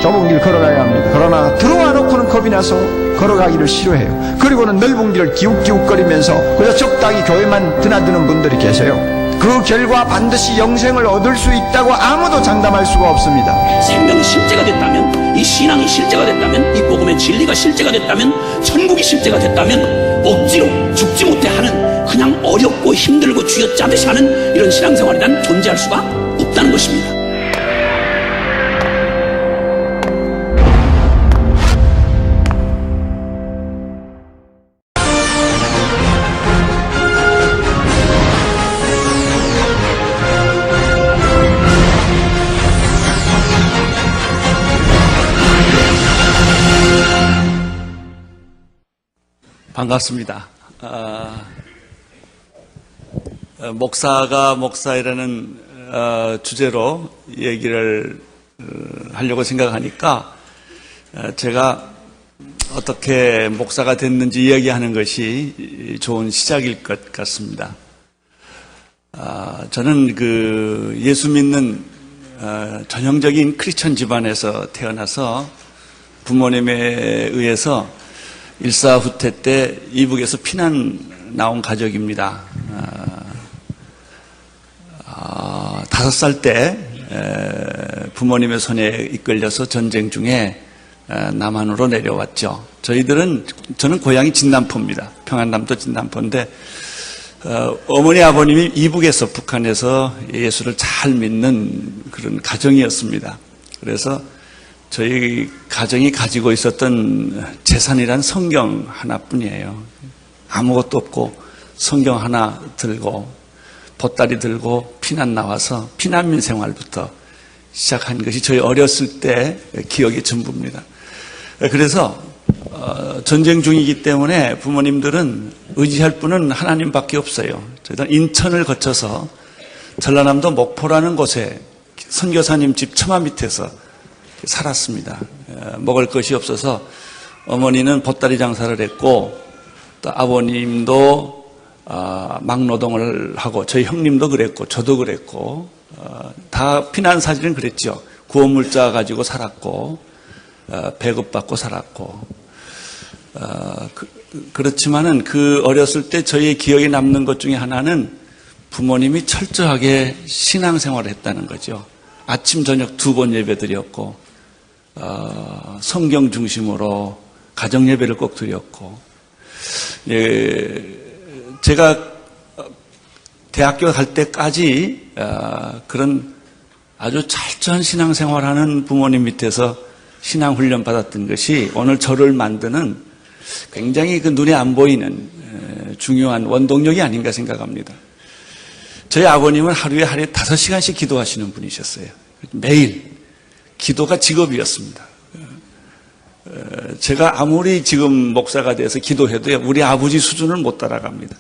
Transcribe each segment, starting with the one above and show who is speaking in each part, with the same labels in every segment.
Speaker 1: 좁은 길 걸어가야 합니다. 그러나 들어와 놓고는 겁이 나서 걸어가기를 싫어해요. 그리고는 넓은 길을 기웃기웃거리면서 그저 적당히 교회만 드나드는 분들이 계세요. 그 결과 반드시 영생을 얻을 수 있다고 아무도 장담할 수가 없습니다.
Speaker 2: 생명이 실제가 됐다면, 이 신앙이 실제가 됐다면, 이 복음의 진리가 실제가 됐다면, 천국이 실제가 됐다면 억지로 죽지 못해 하는, 그냥 어렵고 힘들고 쥐어짜듯이 하는 이런 신앙생활이 난 존재할 수가 없다는 것입니다.
Speaker 3: 반갑습니다. 목사가 목사이라는 주제로 얘기를 하려고 생각하니까 제가 어떻게 목사가 됐는지 이야기하는 것이 좋은 시작일 것 같습니다. 저는 예수 믿는 전형적인 크리스천 집안에서 태어나서 부모님에 의해서 일사후퇴 때 이북에서 피난 나온 가족입니다. 5살 때 부모님의 손에 이끌려서 전쟁 중에 남한으로 내려왔죠. 저는 고향이 진남포입니다. 평안남도 진남포인데 어머니 아버님이 이북에서 북한에서 예수를 잘 믿는 그런 가정이었습니다. 그래서 저희 가정이 가지고 있었던 재산이란 성경 하나뿐이에요. 아무것도 없고 성경 하나 들고 보따리 들고 피난 나와서 피난민 생활부터 시작한 것이 저희 어렸을 때 기억의 전부입니다. 그래서 전쟁 중이기 때문에 부모님들은 의지할 분은 하나님밖에 없어요. 저희들은 인천을 거쳐서 전라남도 목포라는 곳에 선교사님 집 처마 밑에서 살았습니다. 먹을 것이 없어서 어머니는 보따리 장사를 했고 또 아버님도 막노동을 하고 저희 형님도 그랬고 저도 그랬고 다 피난 사실은 그랬죠. 구호물자 가지고 살았고 배급받고 살았고 그렇지만은 그 어렸을 때 저희의 기억에 남는 것 중에 하나는 부모님이 철저하게 신앙생활을 했다는 거죠. 아침 저녁 2번 예배 드렸고 성경 중심으로 가정 예배를 꼭 드렸고 제가 대학교 갈 때까지 그런 아주 철저한 신앙생활하는 부모님 밑에서 신앙 훈련 받았던 것이 오늘 저를 만드는 굉장히 눈에 안 보이는 중요한 원동력이 아닌가 생각합니다. 저희 아버님은 하루에 5시간씩 기도하시는 분이셨어요. 매일 기도가 직업이었습니다. 제가 아무리 지금 목사가 돼서 기도해도 우리 아버지 수준을 못 따라갑니다.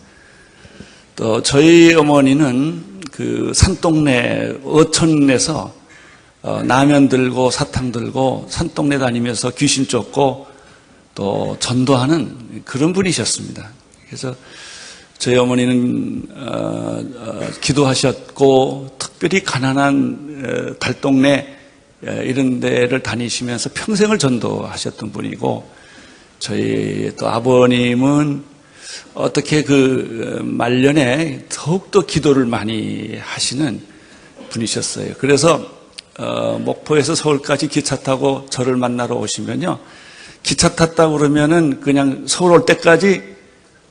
Speaker 3: 또 저희 어머니는 그 산동네 어촌에서 라면 들고 사탕 들고 산동네 다니면서 귀신 쫓고 또 전도하는 그런 분이셨습니다. 그래서 저희 어머니는 기도하셨고 특별히 가난한 달동네 이런 데를 다니시면서 평생을 전도하셨던 분이고 저희 또 아버님은 어떻게 말년에 더욱더 기도를 많이 하시는 분이셨어요. 그래서 목포에서 서울까지 기차 타고 저를 만나러 오시면요. 기차 탔다고 그러면은 그냥 서울 올 때까지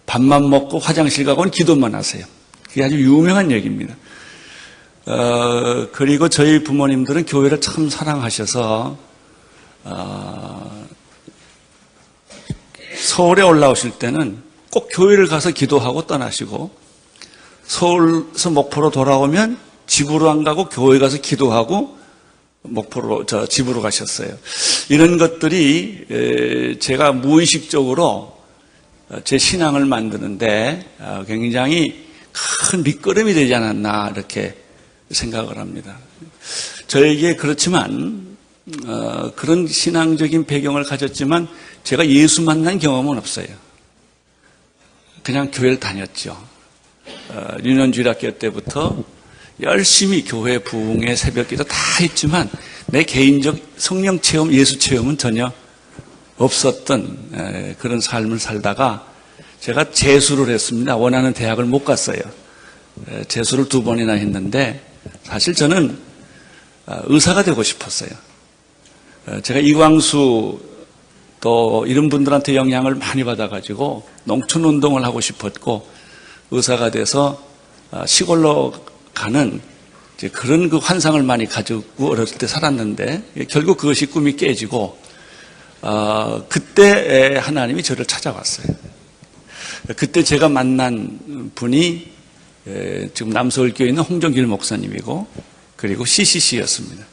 Speaker 3: 밥만 먹고 화장실 가고는 기도만 하세요. 그게 아주 유명한 얘기입니다. 그리고 저희 부모님들은 교회를 참 사랑하셔서 서울에 올라오실 때는 꼭 교회를 가서 기도하고 떠나시고 서울에서 목포로 돌아오면 집으로 안 가고 교회 가서 기도하고 목포로 집으로 가셨어요. 이런 것들이 제가 무의식적으로 제 신앙을 만드는데 굉장히 큰 밑거름이 되지 않았나 이렇게 생각을 합니다. 저에게 그렇지만 그런 신앙적인 배경을 가졌지만 제가 예수 만난 경험은 없어요. 그냥 교회를 다녔죠. 유년주일학교 때부터 열심히 교회 부흥회 새벽기도 다 했지만 내 개인적 성령 체험, 예수 체험은 전혀 없었던 그런 삶을 살다가 제가 재수를 했습니다. 원하는 대학을 못 갔어요. 재수를 2번이나 했는데 사실 저는 의사가 되고 싶었어요. 제가 이광수 또 이런 분들한테 영향을 많이 받아가지고 농촌운동을 하고 싶었고 의사가 돼서 시골로 가는 그런 그 환상을 많이 가지고 어렸을 때 살았는데 결국 그것이 꿈이 깨지고 그때 하나님이 저를 찾아왔어요. 그때 제가 만난 분이 지금 남서울교에 있는 홍정길 목사님이고 그리고 CCC였습니다.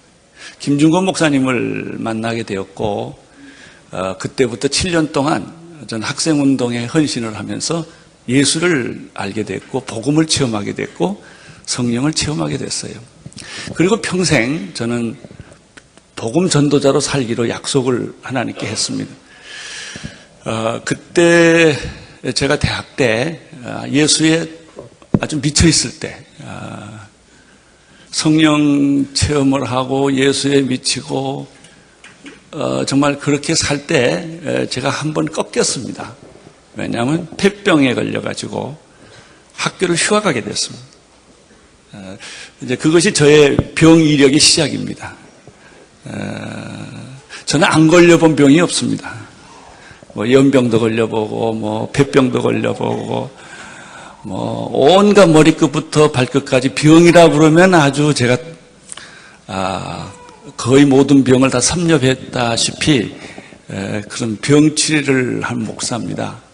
Speaker 3: 김중건 목사님을 만나게 되었고 그때부터 7년 동안 전 학생운동에 헌신을 하면서 예수를 알게 됐고 복음을 체험하게 됐고 성령을 체험하게 됐어요. 그리고 평생 저는 복음 전도자로 살기로 약속을 하나님께 했습니다. 그때 제가 대학 때 예수에 아주 미쳐 있을 때 성령 체험을 하고 예수에 미치고 정말 그렇게 살 때 제가 한번 꺾였습니다. 왜냐하면 폐병에 걸려가지고 학교를 휴학하게 됐습니다. 이제 그것이 저의 병 이력의 시작입니다. 저는 안 걸려본 병이 없습니다. 뭐 연병도 걸려보고, 뭐 폐병도 걸려보고, 뭐 온갖 머리끝부터 발끝까지 병이라 그러면 아주 제가 거의 모든 병을 다 섭렵했다시피 그런 병 치료를 한 목사입니다.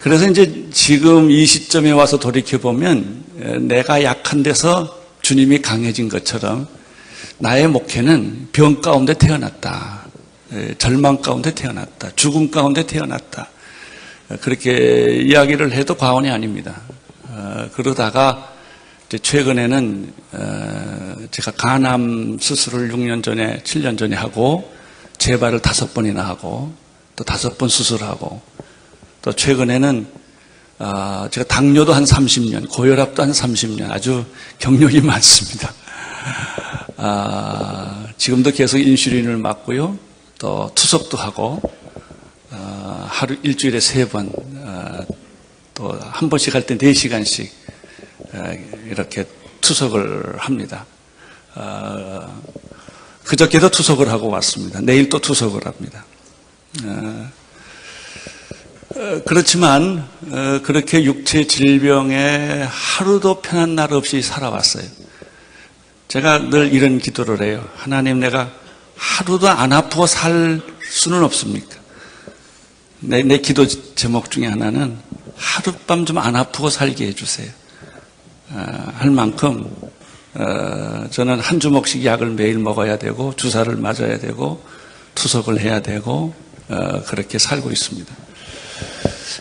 Speaker 3: 그래서 이제 지금 이 시점에 와서 돌이켜보면 내가 약한 데서 주님이 강해진 것처럼 나의 목회는 병 가운데 태어났다. 절망 가운데 태어났다. 죽음 가운데 태어났다. 그렇게 이야기를 해도 과언이 아닙니다. 그러다가 이제 최근에는 제가 간암 수술을 6년 전에, 7년 전에 하고 재발을 5번이나 하고 또 5번 수술하고 또 최근에는 제가 당뇨도 한 30년, 고혈압도 한 30년 아주 경력이 많습니다. 지금도 계속 인슐린을 맞고요. 또 투석도 하고 하루 일주일에 3번 또 한 번씩 할 때 4시간씩 이렇게 투석을 합니다. 그저께도 투석을 하고 왔습니다. 내일 또 투석을 합니다. 그렇지만 그렇게 육체 질병에 하루도 편한 날 없이 살아왔어요. 제가 늘 이런 기도를 해요. 하나님, 내가 하루도 안 아프고 살 수는 없습니까? 내 기도 제목 중에 하나는 하룻밤 좀 안 아프고 살게 해주세요. 할 만큼 저는 한 주먹씩 약을 매일 먹어야 되고 주사를 맞아야 되고 투석을 해야 되고 그렇게 살고 있습니다.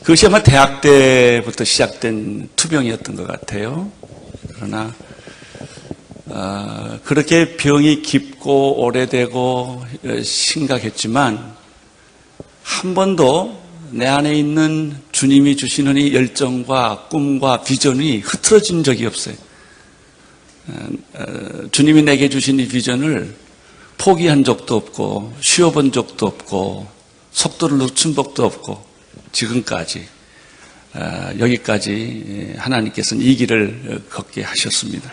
Speaker 3: 그것이 아마 대학 때부터 시작된 투병이었던 것 같아요. 그러나 그렇게 병이 깊고 오래되고 심각했지만 한 번도 내 안에 있는 주님이 주시는 이 열정과 꿈과 비전이 흐트러진 적이 없어요. 주님이 내게 주신 이 비전을 포기한 적도 없고 쉬어본 적도 없고 속도를 늦춘 적도 없고 지금까지 여기까지 하나님께서는 이 길을 걷게 하셨습니다.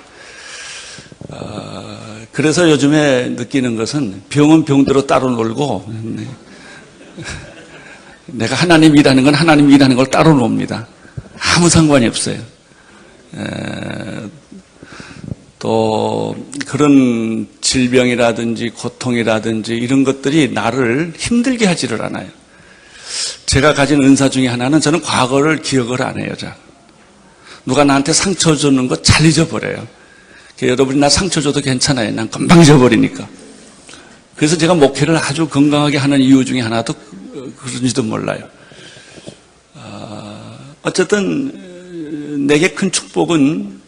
Speaker 3: 그래서 요즘에 느끼는 것은 병은 병대로 따로 놀고 내가 하나님 일하는 건 하나님 일하는 걸 따로 놉니다. 아무 상관이 없어요. 또 그런 질병이라든지 고통이라든지 이런 것들이 나를 힘들게 하지를 않아요. 제가 가진 은사 중에 하나는 저는 과거를 기억을 안 해요. 누가 나한테 상처 주는 거 잘 잊어버려요. 여러분이 나 상처 줘도 괜찮아요. 난 금방 잊어버리니까. 그래서 제가 목회를 아주 건강하게 하는 이유 중에 하나도 그런지도 몰라요. 어쨌든 내게 큰 축복은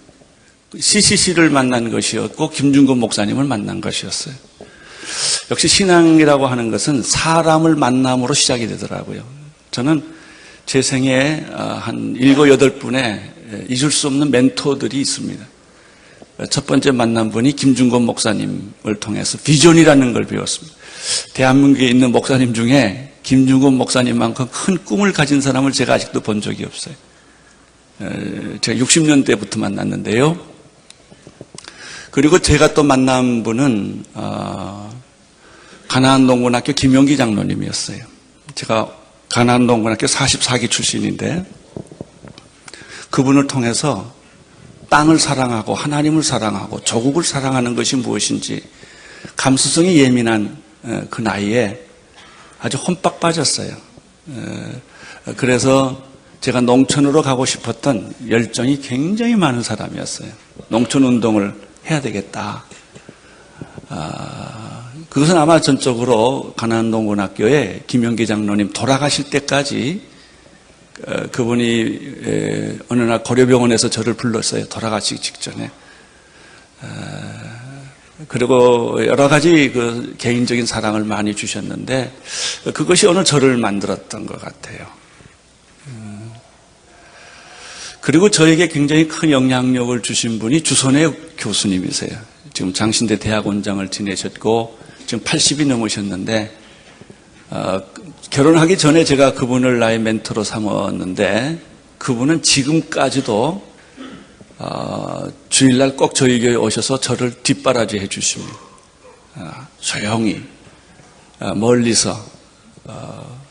Speaker 3: CCC를 만난 것이었고 김중건 목사님을 만난 것이었어요. 역시 신앙이라고 하는 것은 사람을 만남으로 시작이 되더라고요. 저는 제 생애에 한 7, 8분의 잊을 수 없는 멘토들이 있습니다. 첫 번째 만난 분이 김중건 목사님을 통해서 비전이라는 걸 배웠습니다. 대한민국에 있는 목사님 중에 김중건 목사님만큼 큰 꿈을 가진 사람을 제가 아직도 본 적이 없어요. 제가 60년대부터 만났는데요. 그리고 제가 또 만난 분은 가나안농군학교 김용기 장로님이었어요. 제가 가나안농군학교 44기 출신인데 그분을 통해서 땅을 사랑하고 하나님을 사랑하고 조국을 사랑하는 것이 무엇인지 감수성이 예민한 그 나이에 아주 혼빡 빠졌어요. 그래서 제가 농촌으로 가고 싶었던 열정이 굉장히 많은 사람이었어요. 농촌 운동을 해야 되겠다. 그것은 아마 전적으로 가나안농군학교에 김용기 장로님 돌아가실 때까지 그분이 어느 날 고려병원에서 저를 불렀어요. 돌아가시기 직전에. 그리고 여러 가지 그 개인적인 사랑을 많이 주셨는데 그것이 오늘 저를 만들었던 것 같아요. 그리고 저에게 굉장히 큰 영향력을 주신 분이 주선의 교수님이세요. 지금 장신대 대학원장을 지내셨고 지금 80이 넘으셨는데 결혼하기 전에 제가 그분을 나의 멘토로 삼았는데 그분은 지금까지도 주일날 꼭 저희 교회에 오셔서 저를 뒷바라지 해 주십니다. 조용히 멀리서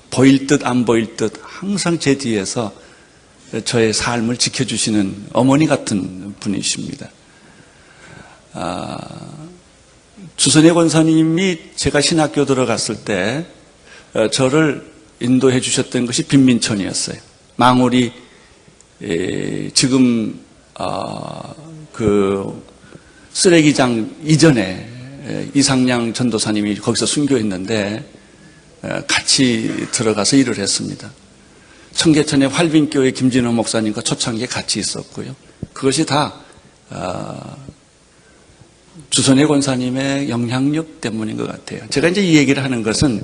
Speaker 3: 보일 듯 안 보일 듯 항상 제 뒤에서 저의 삶을 지켜주시는 어머니 같은 분이십니다. 주선혜 권사님이 제가 신학교 들어갔을 때 저를 인도해 주셨던 것이 빈민촌이었어요. 망우리 지금 그 쓰레기장 이전에 이상량 전도사님이 거기서 순교했는데 같이 들어가서 일을 했습니다. 청계천의 활빈교회 김진호 목사님과 초창기에 같이 있었고요. 그것이 다 주선혜 권사님의 영향력 때문인 것 같아요. 제가 이제 이 얘기를 하는 것은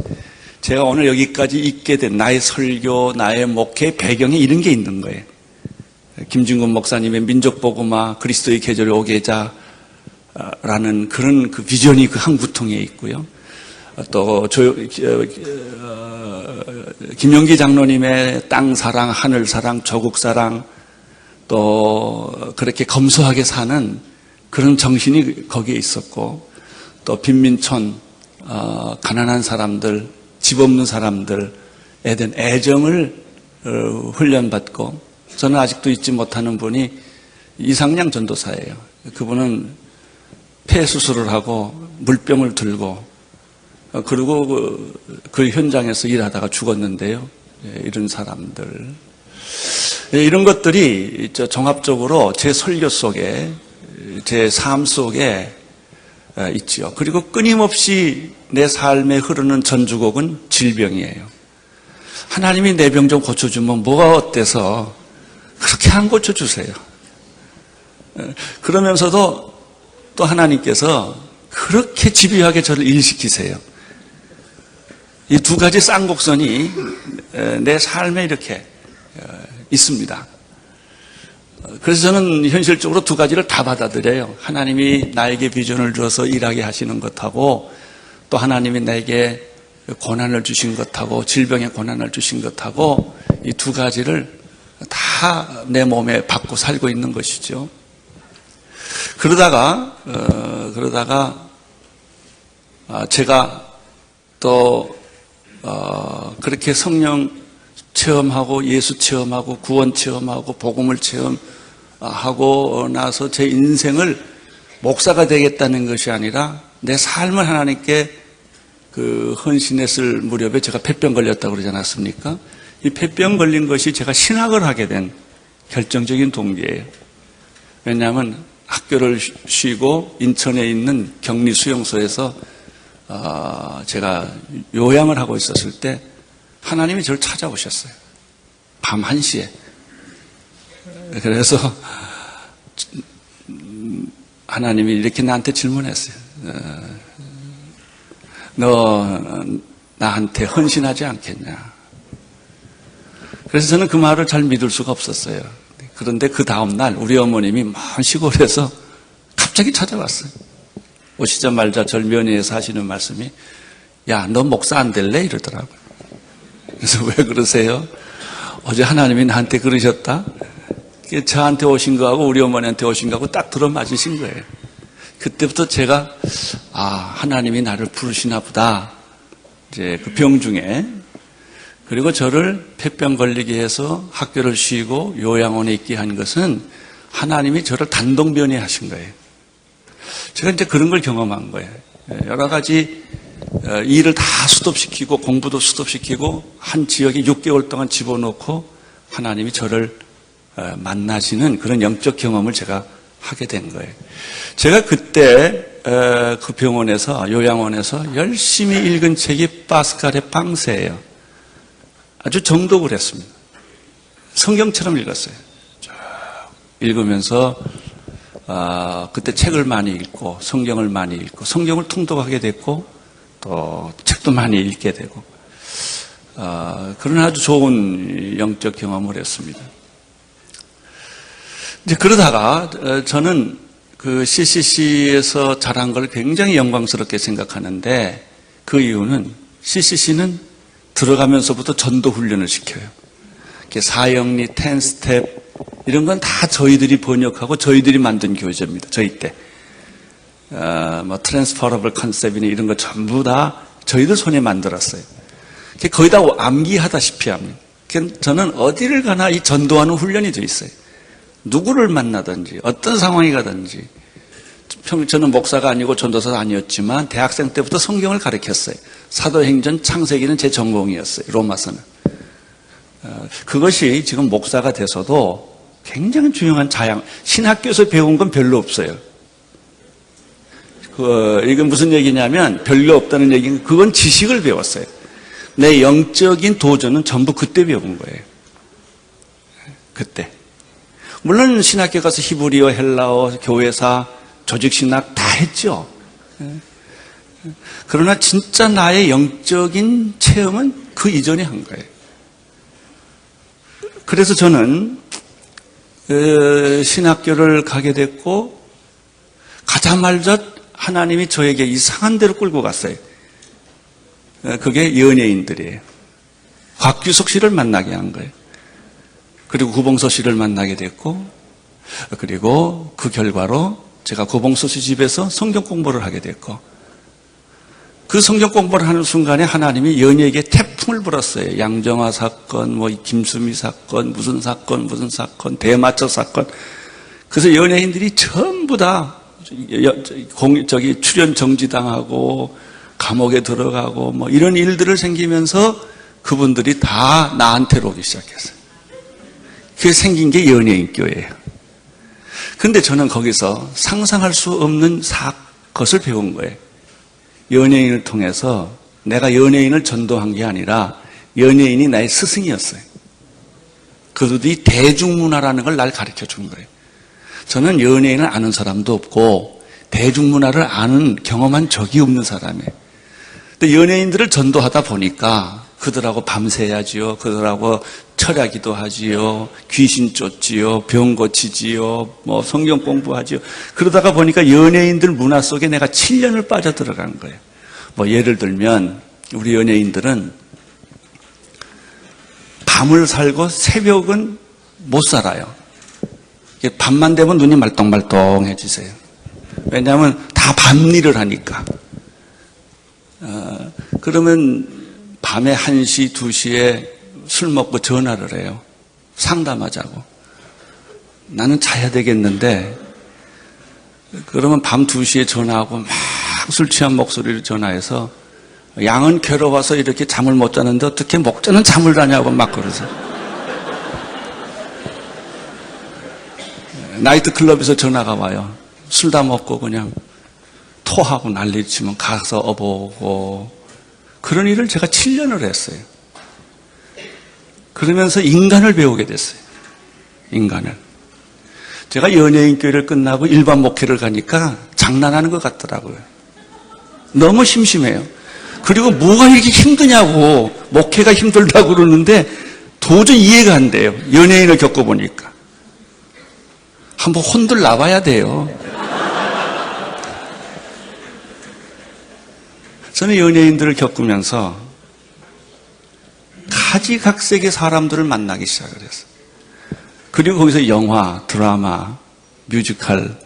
Speaker 3: 제가 오늘 여기까지 있게 된 나의 설교, 나의 목회 배경에 이런 게 있는 거예요. 김진곤 목사님의 민족복음화, 그리스도의 계절이 오게 하자라는 그런 그 비전이 그 한 구통에 있고요. 또 김용기 장로님의 땅 사랑, 하늘 사랑, 조국 사랑, 또 그렇게 검소하게 사는 그런 정신이 거기에 있었고, 또 빈민촌, 가난한 사람들, 집 없는 사람들에 대한 애정을 훈련받고, 저는 아직도 잊지 못하는 분이 이상량 전도사예요. 그분은 폐 수술을 하고 물병을 들고 그리고 그 현장에서 일하다가 죽었는데요. 이런 사람들. 이런 것들이 종합적으로 제 설교 속에, 제 삶 속에 있지요. 그리고 끊임없이 내 삶에 흐르는 전주곡은 질병이에요. 하나님이 내 병 좀 고쳐주면 뭐가 어때서 그렇게 안 고쳐주세요. 그러면서도 또 하나님께서 그렇게 집요하게 저를 일시키세요. 이 두 가지 쌍곡선이 내 삶에 이렇게 있습니다. 그래서 저는 현실적으로 두 가지를 다 받아들여요. 하나님이 나에게 비전을 주어서 일하게 하시는 것하고, 또 하나님이 나에게 고난을 주신 것하고, 질병의 고난을 주신 것하고, 이 두 가지를 다 내 몸에 받고 살고 있는 것이죠. 그러다가 제가 또 그렇게 성령 체험하고 예수 체험하고 구원 체험하고 복음을 체험하고 나서 제 인생을 목사가 되겠다는 것이 아니라 내 삶을 하나님께 그 헌신했을 무렵에 제가 폐병 걸렸다고 그러지 않았습니까? 이 폐병 걸린 것이 제가 신학을 하게 된 결정적인 동기예요. 왜냐하면 학교를 쉬고 인천에 있는 격리 수용소에서 제가 요양을 하고 있었을 때 하나님이 저를 찾아오셨어요. 밤 1시에. 그래서 하나님이 이렇게 나한테 질문했어요. 너 나한테 헌신하지 않겠냐. 그래서 저는 그 말을 잘 믿을 수가 없었어요. 그런데 그 다음날 우리 어머님이 먼 시골에서 갑자기 찾아왔어요. 오시자마자 절면회에서 하시는 말씀이, 야, 너 목사 안 될래? 이러더라고요. 그래서 왜 그러세요? 어제 하나님이 나한테 그러셨다? 저한테 오신 거하고 우리 어머니한테 오신 거하고 딱 들어맞으신 거예요. 그때부터 제가, 하나님이 나를 부르시나 보다. 이제 그 병 중에. 그리고 저를 폐병 걸리게 해서 학교를 쉬고 요양원에 있게 한 것은 하나님이 저를 단독면회 하신 거예요. 제가 이제 그런 걸 경험한 거예요. 여러 가지 일을 다 스톱시키고 공부도 스톱시키고 한 지역에 6개월 동안 집어넣고 하나님이 저를 만나시는 그런 영적 경험을 제가 하게 된 거예요. 제가 그때 그 병원에서 요양원에서 열심히 읽은 책이 파스칼의 빵세예요. 아주 정독을 했습니다. 성경처럼 읽었어요. 쭉 읽으면서 그때 책을 많이 읽고 성경을 많이 읽고 성경을 통독하게 됐고 또 책도 많이 읽게 되고 그런 아주 좋은 영적 경험을 했습니다. 이제 그러다가 저는 그 CCC에서 자란 걸 굉장히 영광스럽게 생각하는데 그 이유는 CCC는 들어가면서부터 전도 훈련을 시켜요. 사형리, 10스텝 이런 건 다 저희들이 번역하고 저희들이 만든 교재입니다. 저희 때. 트랜스퍼러블 컨셉이나 이런 거 전부 다 저희들 손에 만들었어요. 거의 다 암기하다시피 합니다. 저는 어디를 가나 이 전도하는 훈련이 돼 있어요. 누구를 만나든지 어떤 상황이 가든지 저는 목사가 아니고 전도사가 아니었지만 대학생 때부터 성경을 가르쳤어요. 사도행전 창세기는 제 전공이었어요. 로마서는. 그것이 지금 목사가 돼서도 굉장히 중요한 자양. 신학교에서 배운 건 별로 없어요. 이건 무슨 얘기냐면 별로 없다는 얘기는 그건 지식을 배웠어요. 내 영적인 도전은 전부 그때 배운 거예요. 그때. 물론 신학교 가서 히브리어, 헬라어, 교회사, 조직신학 다 했죠. 그러나 진짜 나의 영적인 체험은 그 이전에 한 거예요. 그래서 저는 신학교를 가게 됐고 가자마자 하나님이 저에게 이상한 데로 끌고 갔어요. 그게 연예인들이에요. 곽규석 씨를 만나게 한 거예요. 그리고 구봉서 씨를 만나게 됐고 그리고 그 결과로 제가 구봉서 씨 집에서 성경 공부를 하게 됐고 그 성경 공부를 하는 순간에 하나님이 연예에게 태풍을 불었어요. 양정화 사건, 김수미 사건, 무슨 사건, 대마초 사건. 그래서 연예인들이 전부 다 출연 정지당하고 감옥에 들어가고 이런 일들을 생기면서 그분들이 다 나한테로 오기 시작했어요. 그게 생긴 게 연예인 교회예요. 근데 저는 거기서 상상할 수 없는 것을 배운 거예요. 연예인을 통해서 내가 연예인을 전도한 게 아니라 연예인이 나의 스승이었어요. 그들이 대중문화라는 걸 날 가르쳐 준 거예요. 저는 연예인을 아는 사람도 없고 대중문화를 아는 경험한 적이 없는 사람이에요. 근데 연예인들을 전도하다 보니까 그들하고 밤새야지요. 그들하고 철야기도 하지요. 귀신 쫓지요. 병 고치지요. 성경 공부하지요. 그러다가 보니까 연예인들 문화 속에 내가 7년을 빠져들어간 거예요. 예를 들면 우리 연예인들은 밤을 살고 새벽은 못 살아요. 밤만 되면 눈이 말똥말똥해지세요. 왜냐하면 다 밤일을 하니까. 그러면 밤에 1시, 2시에 술 먹고 전화를 해요. 상담하자고. 나는 자야 되겠는데 그러면 밤 2시에 전화하고 막 술 취한 목소리로 전화해서 양은 괴로워서 이렇게 잠을 못 자는데 어떻게 목자는 잠을 자냐고 막 그러세요. 나이트클럽에서 전화가 와요. 술 다 먹고 그냥 토하고 난리치면 가서 어보고 그런 일을 제가 7년을 했어요. 그러면서 인간을 배우게 됐어요. 인간을. 제가 연예인 교회를 끝나고 일반 목회를 가니까 장난하는 것 같더라고요. 너무 심심해요. 그리고 뭐가 이렇게 힘드냐고 목회가 힘들다고 그러는데 도저히 이해가 안 돼요. 연예인을 겪어보니까. 한번 혼들 나봐야 돼요. 저는 연예인들을 겪으면서 가지각색의 사람들을 만나기 시작을 했어요. 그리고 거기서 영화, 드라마, 뮤지컬,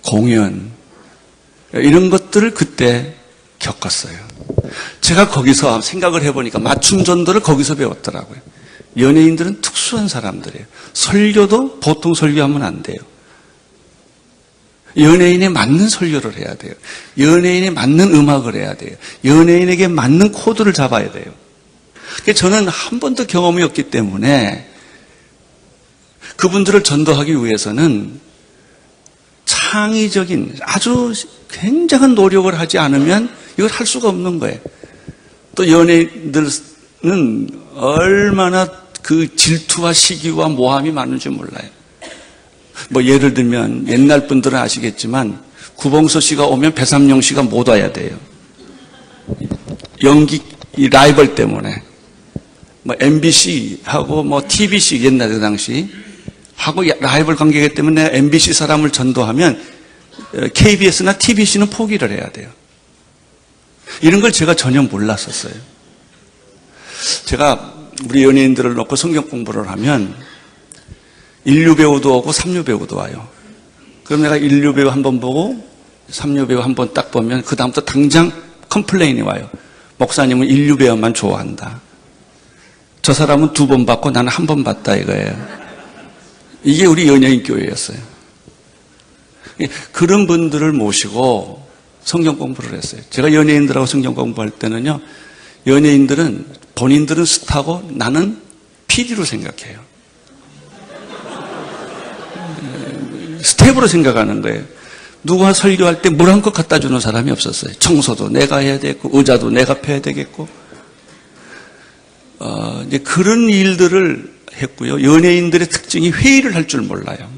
Speaker 3: 공연 이런 것들을 그때 겪었어요. 제가 거기서 생각을 해보니까 맞춤 전도를 거기서 배웠더라고요. 연예인들은 특수한 사람들이에요. 설교도 보통 설교하면 안 돼요. 연예인에 맞는 설교를 해야 돼요. 연예인에 맞는 음악을 해야 돼요. 연예인에게 맞는 코드를 잡아야 돼요. 저는 한 번도 경험이 없기 때문에 그분들을 전도하기 위해서는 창의적인 아주 굉장한 노력을 하지 않으면 이걸 할 수가 없는 거예요. 또 연예인들은 얼마나 그 질투와 시기와 모함이 많은지 몰라요. 뭐 예를 들면 옛날 분들은 아시겠지만 구봉서 씨가 오면 배삼룡 씨가 못 와야 돼요. 연기 이 라이벌 때문에 뭐 MBC하고 뭐 TBC 옛날 그 당시 하고 라이벌 관계이기 때문에 MBC 사람을 전도하면 KBS나 TBC는 포기를 해야 돼요. 이런 걸 제가 전혀 몰랐었어요. 제가 우리 연예인들을 놓고 성경 공부를 하면 인류 배우도 오고 삼류 배우도 와요. 그럼 내가 인류 배우 한 번 보고 삼류 배우 한 번 딱 보면 그 다음부터 당장 컴플레인이 와요. 목사님은 인류 배우만 좋아한다. 저 사람은 2번 봤고 나는 1번 봤다 이거예요. 이게 우리 연예인 교회였어요. 그런 분들을 모시고 성경 공부를 했어요. 제가 연예인들하고 성경 공부할 때는요, 연예인들은 본인들은 스타고 나는 PD로 생각해요. 스텝으로 생각하는 거예요. 누가 설교할 때 물 한 컵 갖다 주는 사람이 없었어요. 청소도 내가 해야 되고 의자도 내가 펴야 되겠고 이제 그런 일들을 했고요. 연예인들의 특징이 회의를 할 줄 몰라요.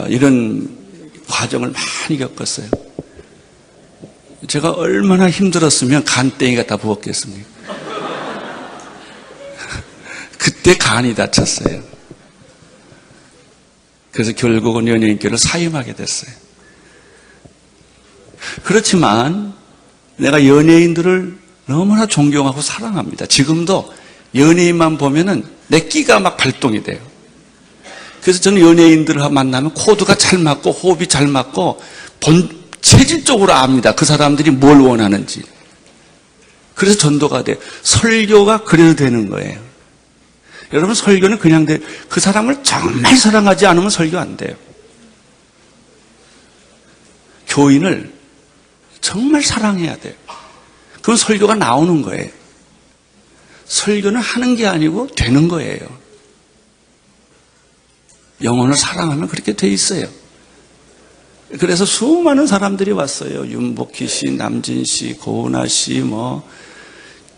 Speaker 3: 이런 과정을 많이 겪었어요. 제가 얼마나 힘들었으면 간땡이가 다 부었겠습니까? 그때 간이 다쳤어요. 그래서 결국은 연예인교를 사임하게 됐어요. 그렇지만 내가 연예인들을 너무나 존경하고 사랑합니다. 지금도 연예인만 보면은 내 끼가 막 발동이 돼요. 그래서 저는 연예인들을 만나면 코드가 잘 맞고 호흡이 잘 맞고 체질적으로 압니다. 그 사람들이 뭘 원하는지. 그래서 전도가 돼요. 설교가 그래도 되는 거예요. 여러분, 설교는 그냥 돼요. 그 사람을 정말 사랑하지 않으면 설교 안 돼요. 교인을 정말 사랑해야 돼요. 그럼 설교가 나오는 거예요. 설교는 하는 게 아니고 되는 거예요. 영혼을 사랑하면 그렇게 돼 있어요. 그래서 수많은 사람들이 왔어요. 윤복희 씨, 남진 씨, 고은아 씨,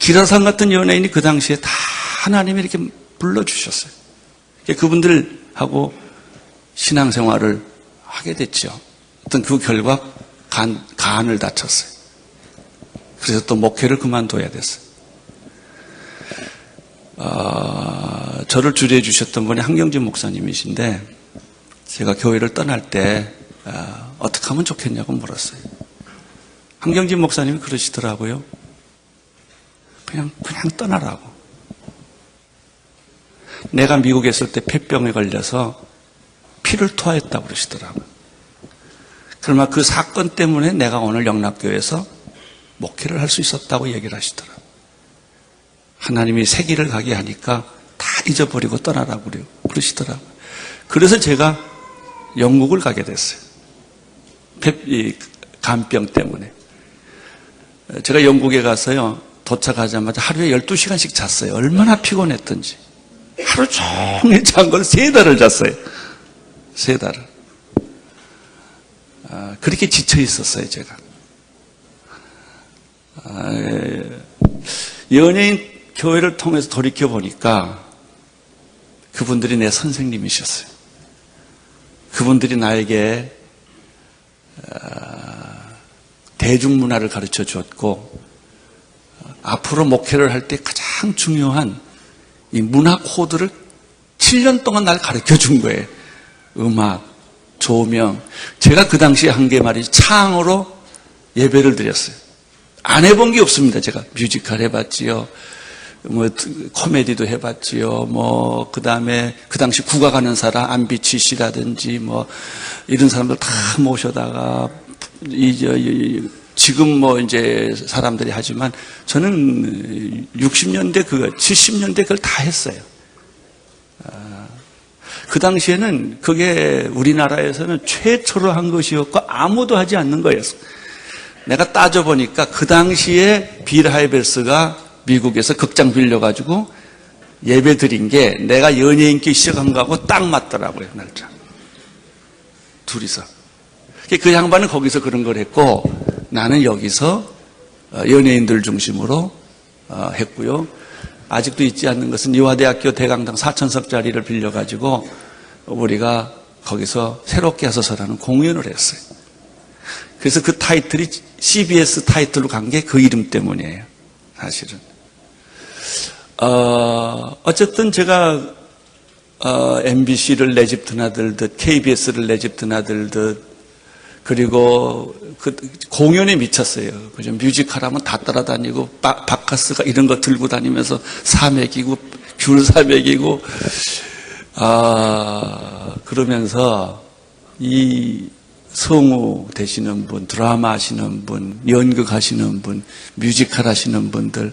Speaker 3: 기라상 같은 연예인이 그 당시에 다 하나님이 이렇게 불러주셨어요. 그분들하고 신앙생활을 하게 됐죠. 어떤 그 결과 간을 다쳤어요. 그래서 또 목회를 그만둬야 됐어요. 저를 주례해 주셨던 분이 한경진 목사님이신데 제가 교회를 떠날 때 어떻게 하면 좋겠냐고 물었어요. 한경진 목사님이 그러시더라고요. 그냥 떠나라고. 내가 미국에 있을 때 폐병에 걸려서 피를 토하였다고 그러시더라고요. 그러나 그 사건 때문에 내가 오늘 영락교회에서 목회를 할 수 있었다고 얘기를 하시더라고요. 하나님이 새 길을 가게 하니까 다 잊어버리고 떠나라고 그러시더라고요. 그래서 제가 영국을 가게 됐어요. 간병 때문에. 제가 영국에 가서요, 도착하자마자 하루에 12시간씩 잤어요. 얼마나 피곤했던지. 하루 종일 잔 걸 3달을 잤어요. 3달을. 그렇게 지쳐 있었어요, 제가. 연예인 교회를 통해서 돌이켜보니까 그분들이 내 선생님이셨어요. 그분들이 나에게 대중문화를 가르쳐 주었고 앞으로 목회를 할 때 가장 중요한 이 문화 코드를 7년 동안 날 가르쳐 준 거예요. 음악, 조명. 제가 그 당시에 한 게 말이죠. 창으로 예배를 드렸어요. 안 해본 게 없습니다. 제가 뮤지컬 해봤지요. 뭐 코미디도 해봤지요. 뭐 그다음에 그 당시 국악하는 사람 안비치 씨라든지 뭐 이런 사람들 다 모셔다가 지금 뭐 이제 사람들이 하지만 저는 60년대 70년대 그걸 다 했어요. 그 당시에는 그게 우리나라에서는 최초로 한 것이었고 아무도 하지 않는 거였어. 내가 따져보니까 그 당시에 빌 하이벨스가 미국에서 극장 빌려가지고 예배 드린 게 내가 연예인기 시작한 거하고 딱 맞더라고요, 날짜. 둘이서. 그 양반은 거기서 그런 걸 했고 나는 여기서 연예인들 중심으로 했고요. 아직도 잊지 않는 것은 이화대학교 대강당 4,000석짜리를 빌려가지고 우리가 거기서 새롭게 하소서라는 공연을 했어요. 그래서 그 타이틀이 CBS 타이틀로 간 게 그 이름 때문이에요. 사실은. 어쨌든 제가 MBC를 내 집 드나들듯 KBS를 내 집 드나들듯 그리고 그 공연에 미쳤어요. 그죠? 뮤지컬 하면 다 따라다니고 바카스가 이런 거 들고 다니면서 사맥이고 귤 사맥이고 그러면서 이 성우 되시는 분, 드라마 하시는 분, 연극 하시는 분, 뮤지컬 하시는 분들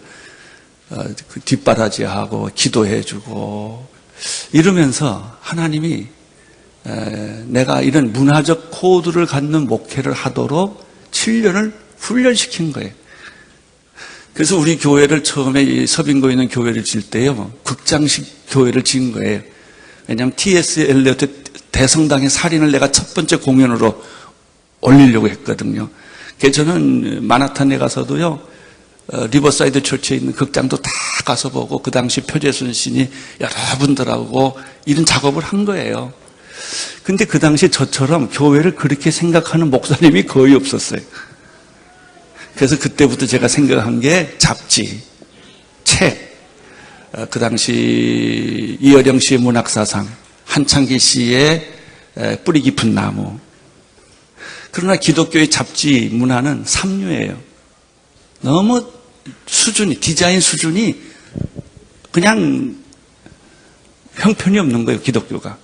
Speaker 3: 그 뒷바라지하고 기도해주고 이러면서 하나님이 내가 이런 문화적 코드를 갖는 목회를 하도록 7년을 훈련시킨 거예요. 그래서 우리 교회를 처음에 이 서빙고에 있는 교회를 질 때요, 극장식 교회를 지은 거예요. 왜냐하면 T.S. 엘리엇의 대성당의 살인을 내가 첫 번째 공연으로 올리려고 했거든요. 그래서 저는 마나탄에 가서도요, 리버사이드 처치에 있는 극장도 다 가서 보고 그 당시 표재순 신이 여러분들하고 이런 작업을 한 거예요. 근데 그 당시 저처럼 교회를 그렇게 생각하는 목사님이 거의 없었어요. 그래서 그때부터 제가 생각한 게 잡지, 책, 그 당시 이어령 씨의 문학사상, 한창기 씨의 뿌리 깊은 나무. 그러나 기독교의 잡지 문화는 삼류예요. 너무 디자인 수준이 그냥 형편이 없는 거예요, 기독교가.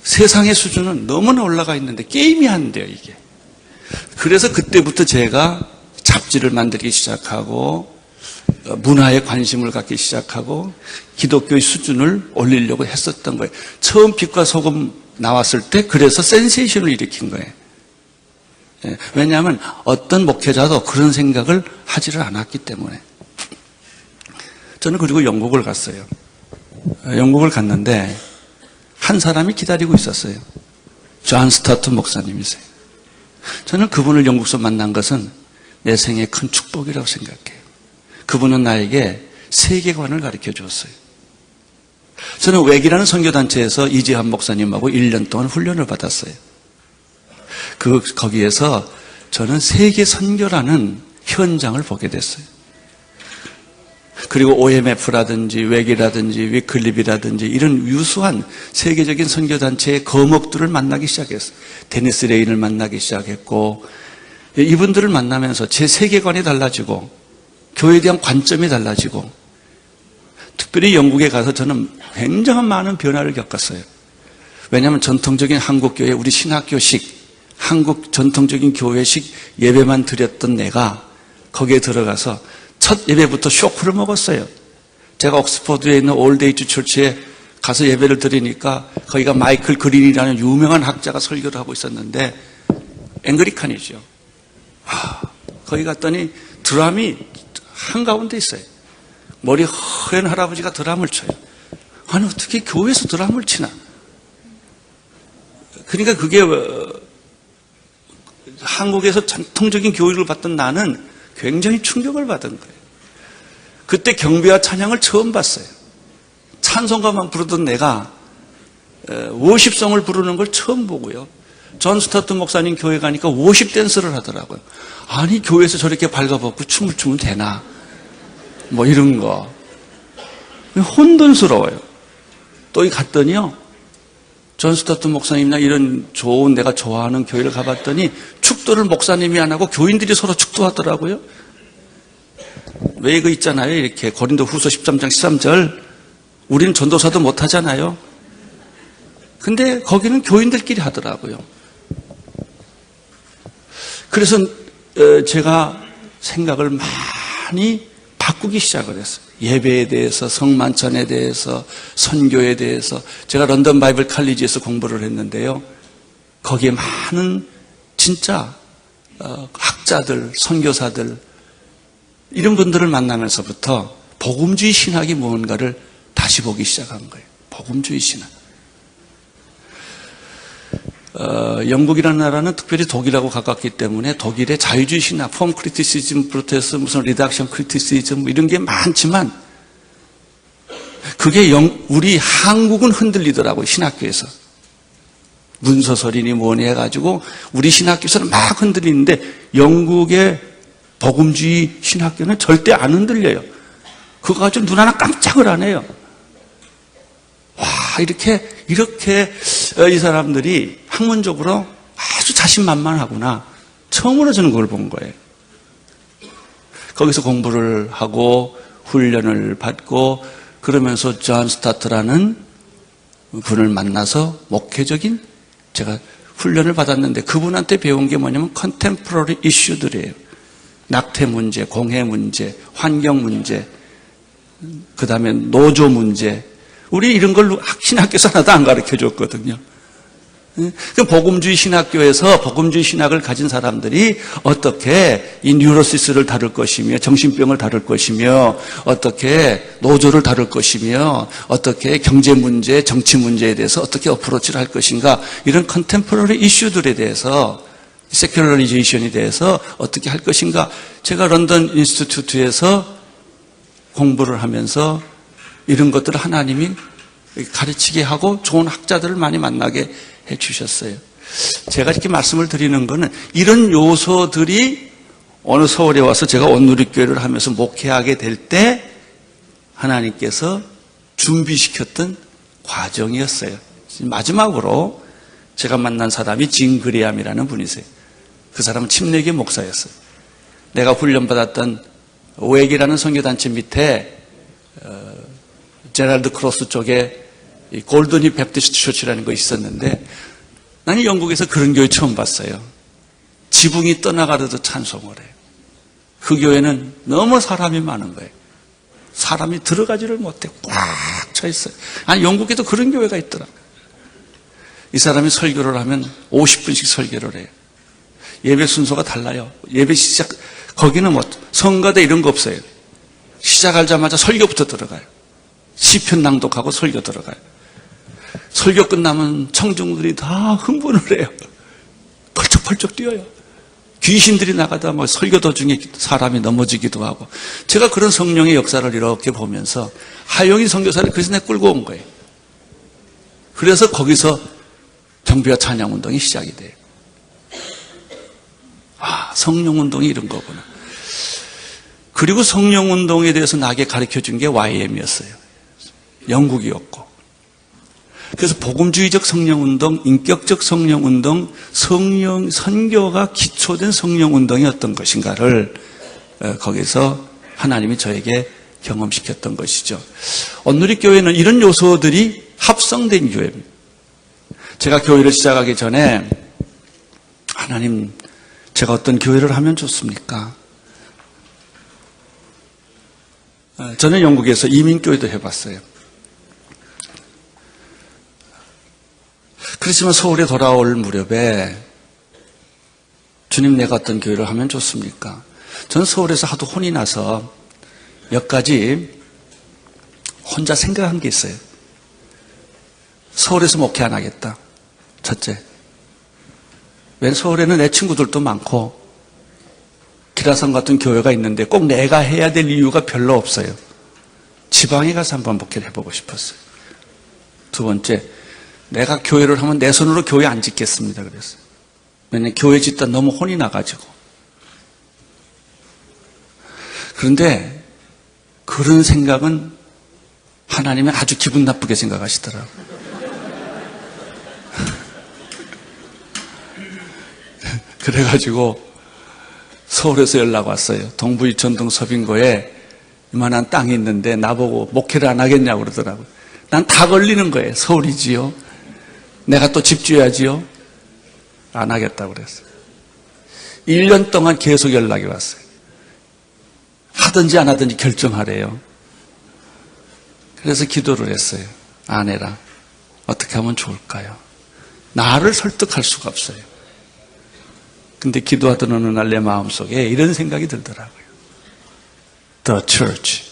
Speaker 3: 세상의 수준은 너무나 올라가 있는데 게임이 안 돼요, 이게. 그래서 그때부터 제가 잡지를 만들기 시작하고 문화에 관심을 갖기 시작하고 기독교의 수준을 올리려고 했었던 거예요. 처음 빛과 소금 나왔을 때 그래서 센세이션을 일으킨 거예요. 왜냐하면 어떤 목회자도 그런 생각을 하지를 않았기 때문에. 저는 그리고 영국을 갔어요. 영국을 갔는데 한 사람이 기다리고 있었어요. 존 스타트 목사님이세요. 저는 그분을 영국에서 만난 것은 내 생의 큰 축복이라고 생각해요. 그분은 나에게 세계관을 가르쳐 주었어요. 저는 웩이라는 선교단체에서 이재한 목사님하고 1년 동안 훈련을 받았어요. 거기에서 저는 세계 선교라는 현장을 보게 됐어요. 그리고 OMF라든지 웩이라든지 위클립이라든지 이런 유수한 세계적인 선교단체의 거목들을 만나기 시작했어요. 데니스 레인을 만나기 시작했고, 이분들을 만나면서 제 세계관이 달라지고 교회에 대한 관점이 달라지고, 특별히 영국에 가서 저는 굉장한 많은 변화를 겪었어요. 왜냐하면 전통적인 한국교회 우리 신학교식 한국 전통적인 교회식 예배만 드렸던 내가 거기에 들어가서 첫 예배부터 쇼크를 먹었어요. 제가 옥스퍼드에 있는 올데이즈 처치에 가서 예배를 드리니까 거기가 마이클 그린이라는 유명한 학자가 설교를 하고 있었는데 앵그리칸이죠. 거기 갔더니 드럼이 한가운데 있어요. 머리 허연 할아버지가 드럼을 쳐요. 아니 어떻게 교회에서 드럼을 치나. 그러니까 그게 한국에서 전통적인 교육을 받던 나는 굉장히 충격을 받은 거예요. 그때 경배와 찬양을 처음 봤어요. 찬송가만 부르던 내가 워십송을 부르는 걸 처음 보고요. 존 스타트 목사님 교회 가니까 워십 댄스를 하더라고요. 아니 교회에서 저렇게 발가벗고 춤을 추면 되나? 뭐 이런 거. 혼돈스러워요. 또 갔더니요. 존 스타트 목사님이나 이런 좋은 내가 좋아하는 교회를 가봤더니 축도를 목사님이 안 하고 교인들이 서로 축도하더라고요. 왜 이거 있잖아요. 이렇게 고린도 후서 13장 13절. 우리는 전도사도 못하잖아요. 근데 거기는 교인들끼리 하더라고요. 그래서 제가 생각을 많이 바꾸기 시작을 했어요. 예배에 대해서, 성만찬에 대해서, 선교에 대해서. 제가 런던 바이블 칼리지에서 공부를 했는데요. 거기에 많은 진짜 학자들, 선교사들 이런 분들을 만나면서부터 복음주의 신학이 무언가를 다시 보기 시작한 거예요. 복음주의 신학. 영국이라는 나라는 특별히 독일하고 가깝기 때문에 독일의 자유주의 신학, 폼 크리티시즘, 프로테스, 무슨 리덕션 크리티시즘 이런 게 많지만 그게 우리 한국은 흔들리더라고요. 신학교에서. 문서설이니 뭐니 해가지고 우리 신학교에서는 막 흔들리는데 영국의 복음주의 신학교는 절대 안 흔들려요. 그거 가지고 눈 하나 깜짝을 안 해요. 와, 이렇게 이 사람들이 학문적으로 아주 자신만만하구나. 처음으로 저는 그걸 본 거예요. 거기서 공부를 하고 훈련을 받고 그러면서 존 스타트라는 분을 만나서 목회적인 제가 훈련을 받았는데 그분한테 배운 게 뭐냐면 컨템포러리 이슈들이에요. 낙태 문제, 공해 문제, 환경 문제, 그 다음에 노조 문제. 우리 이런 걸 신학교에서 하나도 안 가르쳐 줬거든요. 그 복음주의 신학교에서 복음주의 신학을 가진 사람들이 어떻게 이 뉴로시스를 다룰 것이며 정신병을 다룰 것이며 어떻게 노조를 다룰 것이며 어떻게 경제 문제, 정치 문제에 대해서 어떻게 어프로치를 할 것인가 이런 컨템포러리 이슈들에 대해서 세큘러리제이션에 대해서 어떻게 할 것인가 제가 런던 인스티튜트에서 공부를 하면서 이런 것들을 하나님이 가르치게 하고 좋은 학자들을 많이 만나게 해 주셨어요. 제가 이렇게 말씀을 드리는 거는 이런 요소들이 어느 서울에 와서 제가 온누리교회를 하면서 목회하게 될 때 하나님께서 준비시켰던 과정이었어요. 마지막으로 제가 만난 사람이 진 그리암이라는 분이세요. 그 사람은 침례교 목사였어요. 내가 훈련받았던 오액이라는 선교단체 밑에 제랄드 크로스 쪽에 골든히 베프티스트 처치라는 거 있었는데 나는 영국에서 그런 교회 처음 봤어요. 지붕이 떠나가려도 찬송을 해요. 그 교회는 너무 사람이 많은 거예요. 사람이 들어가지를 못해 꽉 차 있어요. 아니 영국에도 그런 교회가 있더라고요. 이 사람이 설교를 하면 50분씩 설교를 해요. 예배 순서가 달라요. 예배 시작 거기는 뭐 성가대 이런 거 없어요. 시작하자마자 설교부터 들어가요. 시편 낭독하고 설교 들어가요. 설교 끝나면 청중들이 다 흥분을 해요. 펄쩍펄쩍 뛰어요. 귀신들이 나가다 뭐 설교 도중에 사람이 넘어지기도 하고 제가 그런 성령의 역사를 이렇게 보면서 하영희 선교사를 그래서 내가 끌고 온 거예요. 그래서 거기서 경배와 찬양운동이 시작이 돼요. 아, 성령운동이 이런 거구나. 그리고 성령운동에 대해서 나에게 가르쳐준 게 YM이었어요. 영국이었고. 그래서 복음주의적 성령운동, 인격적 성령운동, 선교가 기초된 성령운동이 어떤 것인가를 거기서 하나님이 저에게 경험시켰던 것이죠. 온누리교회는 이런 요소들이 합성된 교회입니다. 제가 교회를 시작하기 전에 하나님 제가 어떤 교회를 하면 좋습니까? 저는 영국에서 이민교회도 해봤어요. 그렇지만 서울에 돌아올 무렵에 주님 내가 어떤 교회를 하면 좋습니까? 저는 서울에서 하도 혼이 나서 몇 가지 혼자 생각한 게 있어요. 서울에서 목회 안 하겠다. 첫째. 웬 서울에는 내 친구들도 많고 기라성 같은 교회가 있는데 꼭 내가 해야 될 이유가 별로 없어요. 지방에 가서 한번 목회를 해보고 싶었어요. 두 번째, 내가 교회를 하면 내 손으로 교회 안 짓겠습니다. 그랬어요. 왜냐면 교회 짓다 너무 혼이 나가지고. 그런데 그런 생각은 하나님은 아주 기분 나쁘게 생각하시더라고요. 그래가지고 서울에서 연락 왔어요. 동부 이천동 서빙고에 이만한 땅이 있는데 나보고 목회를 안 하겠냐고 그러더라고요. 난 다 걸리는 거예요. 서울이지요. 내가 또 집 줘야지요. 안 하겠다고 그랬어요. 1년 동안 계속 연락이 왔어요. 하든지 안 하든지 결정하래요. 그래서 기도를 했어요. 아내랑 어떻게 하면 좋을까요? 나를 설득할 수가 없어요. 근데 기도하던 어느 날 내 마음속에 이런 생각이 들더라고요. The church.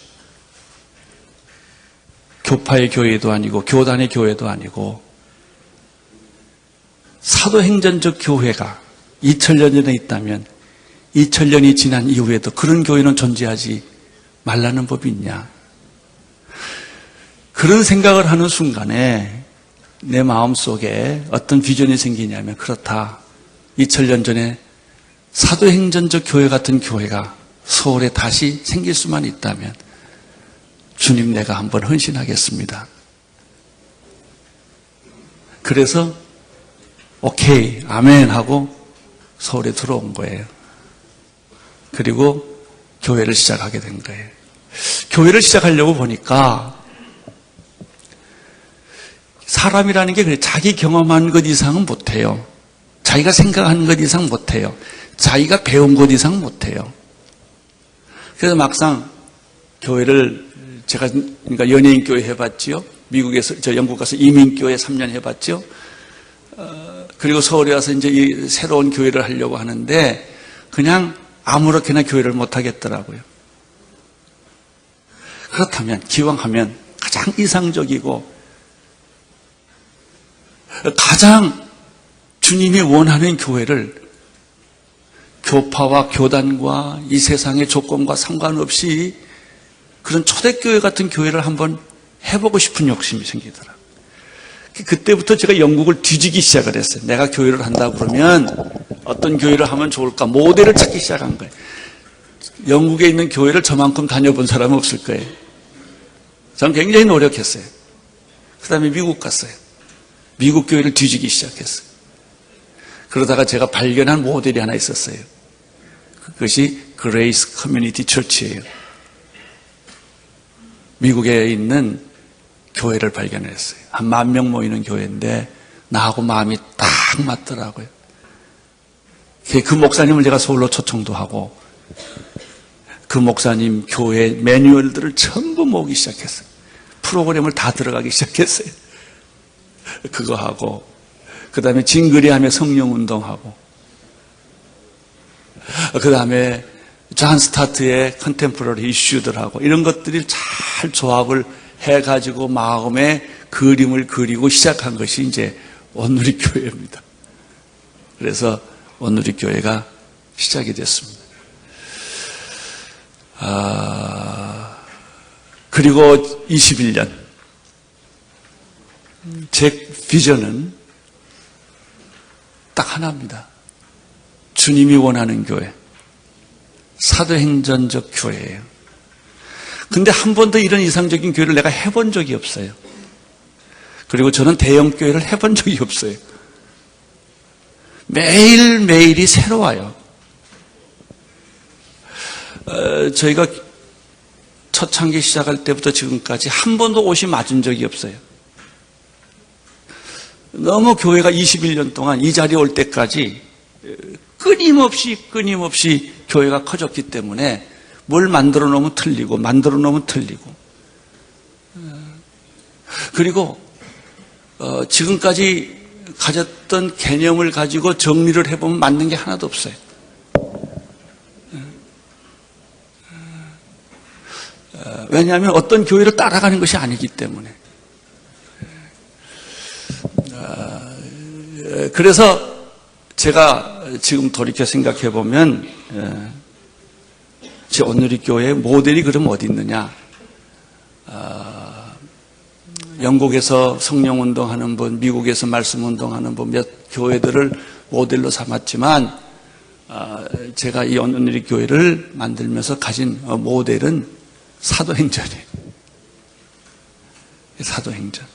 Speaker 3: 교파의 교회도 아니고 교단의 교회도 아니고 사도행전적 교회가 2000년 전에 있다면 2000년이 지난 이후에도 그런 교회는 존재하지 말라는 법이 있냐. 그런 생각을 하는 순간에 내 마음속에 어떤 비전이 생기냐면 그렇다. 2000년 전에 사도행전적 교회 같은 교회가 서울에 다시 생길 수만 있다면 주님 내가 한번 헌신하겠습니다. 그래서 오케이 아멘 하고 서울에 들어온 거예요. 그리고 교회를 시작하게 된 거예요. 교회를 시작하려고 보니까 사람이라는 게 그래 자기 경험한 것 이상은 못해요. 자기가 생각한 것 이상 못해요. 자기가 배운 것 이상 못해요. 그래서 막상 교회를 제가 그러니까 연예인 교회 해봤지요. 미국에서 영국 가서 이민 교회 3년 해봤죠. 그리고 서울에 와서 이제 이 새로운 교회를 하려고 하는데 그냥 아무렇게나 교회를 못 하겠더라고요. 그렇다면 기왕하면 가장 이상적이고 가장 주님이 원하는 교회를 교파와 교단과 이 세상의 조건과 상관없이 그런 초대교회 같은 교회를 한번 해보고 싶은 욕심이 생기더라고요. 그때부터 제가 영국을 뒤지기 시작을 했어요. 내가 교회를 한다고 그러면 어떤 교회를 하면 좋을까 모델을 찾기 시작한 거예요. 영국에 있는 교회를 저만큼 다녀본 사람은 없을 거예요. 저는 굉장히 노력했어요. 그 다음에 미국 갔어요. 미국 교회를 뒤지기 시작했어요. 그러다가 제가 발견한 모델이 하나 있었어요. 그것이 그레이스 커뮤니티 처치예요. 미국에 있는 교회를 발견했어요. 한 10,000명 모이는 교회인데 나하고 마음이 딱 맞더라고요. 그 목사님을 제가 서울로 초청도 하고 그 목사님 교회 매뉴얼들을 전부 모으기 시작했어요. 프로그램을 다 들어가기 시작했어요. 그거 하고 그 다음에 징그리하며 성령운동하고 그 다음에 존 스타트의 컨템포러리 이슈들하고 이런 것들이 잘 조합을 해가지고 마음에 그림을 그리고 시작한 것이 이제 온누리교회입니다. 그래서 온누리교회가 시작이 됐습니다. 그리고 21년 제 비전은 딱 하나입니다. 주님이 원하는 교회, 사도행전적 교회예요. 근데 한 번도 이런 이상적인 교회를 내가 해본 적이 없어요. 그리고 저는 대형 교회를 해본 적이 없어요. 매일매일이 새로워요. 저희가 초창기 시작할 때부터 지금까지 한 번도 옷이 맞은 적이 없어요. 너무 교회가 21년 동안 이 자리에 올 때까지 끊임없이 교회가 커졌기 때문에 뭘 만들어 놓으면 틀리고 만들어 놓으면 틀리고 그리고 지금까지 가졌던 개념을 가지고 정리를 해보면 맞는 게 하나도 없어요. 왜냐하면 어떤 교회를 따라가는 것이 아니기 때문에. 그래서 제가 지금 돌이켜 생각해 보면 제 온누리교회의 모델이 그럼 어디 있느냐. 영국에서 성령운동하는 분, 미국에서 말씀운동하는 분 몇 교회들을 모델로 삼았지만 제가 이 온누리교회를 만들면서 가진 모델은 사도행전이에요. 사도행전.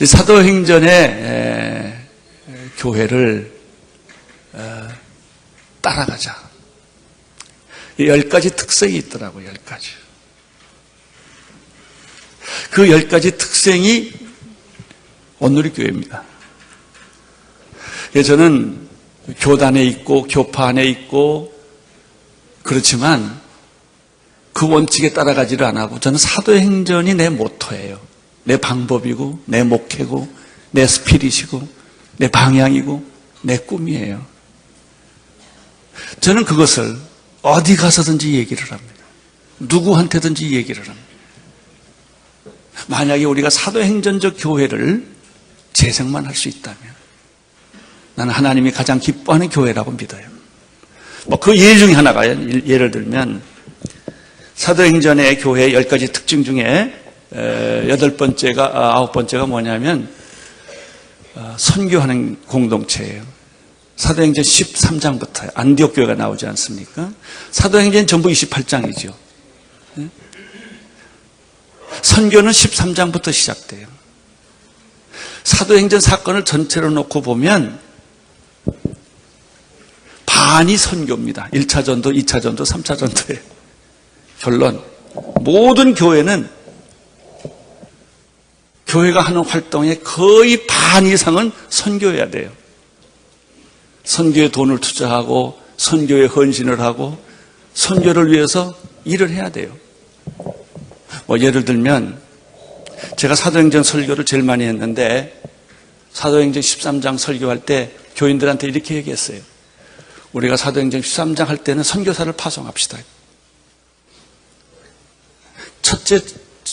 Speaker 3: 이 사도행전의 교회를 따라가자. 이 10가지 특성이 있더라고요. 10가지. 그 10가지 특성이 온누리교회입니다. 저는 교단에 있고 교파 안에 있고 그렇지만 그 원칙에 따라가지를 안 하고 저는 사도행전이 내 모토예요. 내 방법이고 내 목회고 내 스피릿이고 내 방향이고 내 꿈이에요. 저는 그것을 어디 가서든지 얘기를 합니다. 누구한테든지 얘기를 합니다. 만약에 우리가 사도행전적 교회를 재생만 할 수 있다면 나는 하나님이 가장 기뻐하는 교회라고 믿어요. 그 예 중에 하나가 예를 들면 사도행전의 교회의 10가지 특징 중에 9번째가 뭐냐면 선교하는 공동체예요. 사도행전 13장부터요. 안디옥 교회가 나오지 않습니까? 사도행전 전부 28장이죠. 선교는 13장부터 시작돼요. 사도행전 사건을 전체로 놓고 보면 반이 선교입니다. 1차 전도, 2차 전도, 3차 전도예요. 결론, 모든 교회는 교회가 하는 활동의 거의 반 이상은 선교해야 돼요. 선교에 돈을 투자하고 선교에 헌신을 하고 선교를 위해서 일을 해야 돼요. 예를 들면 제가 사도행전 설교를 제일 많이 했는데 사도행전 13장 설교할 때 교인들한테 이렇게 얘기했어요. 우리가 사도행전 13장 할 때는 선교사를 파송합시다. 첫째,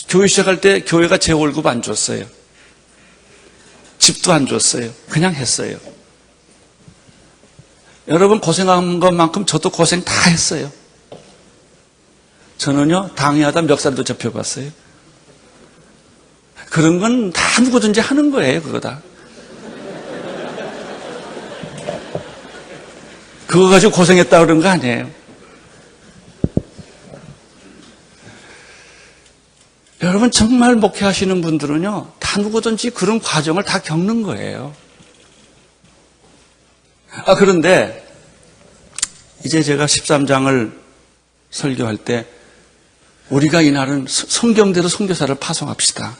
Speaker 3: 교회 시작할 때 교회가 제 월급 안 줬어요. 집도 안 줬어요. 그냥 했어요. 여러분 고생한 것만큼 저도 고생 다 했어요. 저는요, 당회하다 멱살도 접혀봤어요. 그런 건 다 누구든지 하는 거예요, 그거 다. 그거 가지고 고생했다 그런 거 아니에요. 여러분 정말 목회하시는 분들은요, 다 누구든지 그런 과정을 다 겪는 거예요. 그런데 이제 제가 13장을 설교할 때 우리가 이날은 성경대로 선교사를 파송합시다.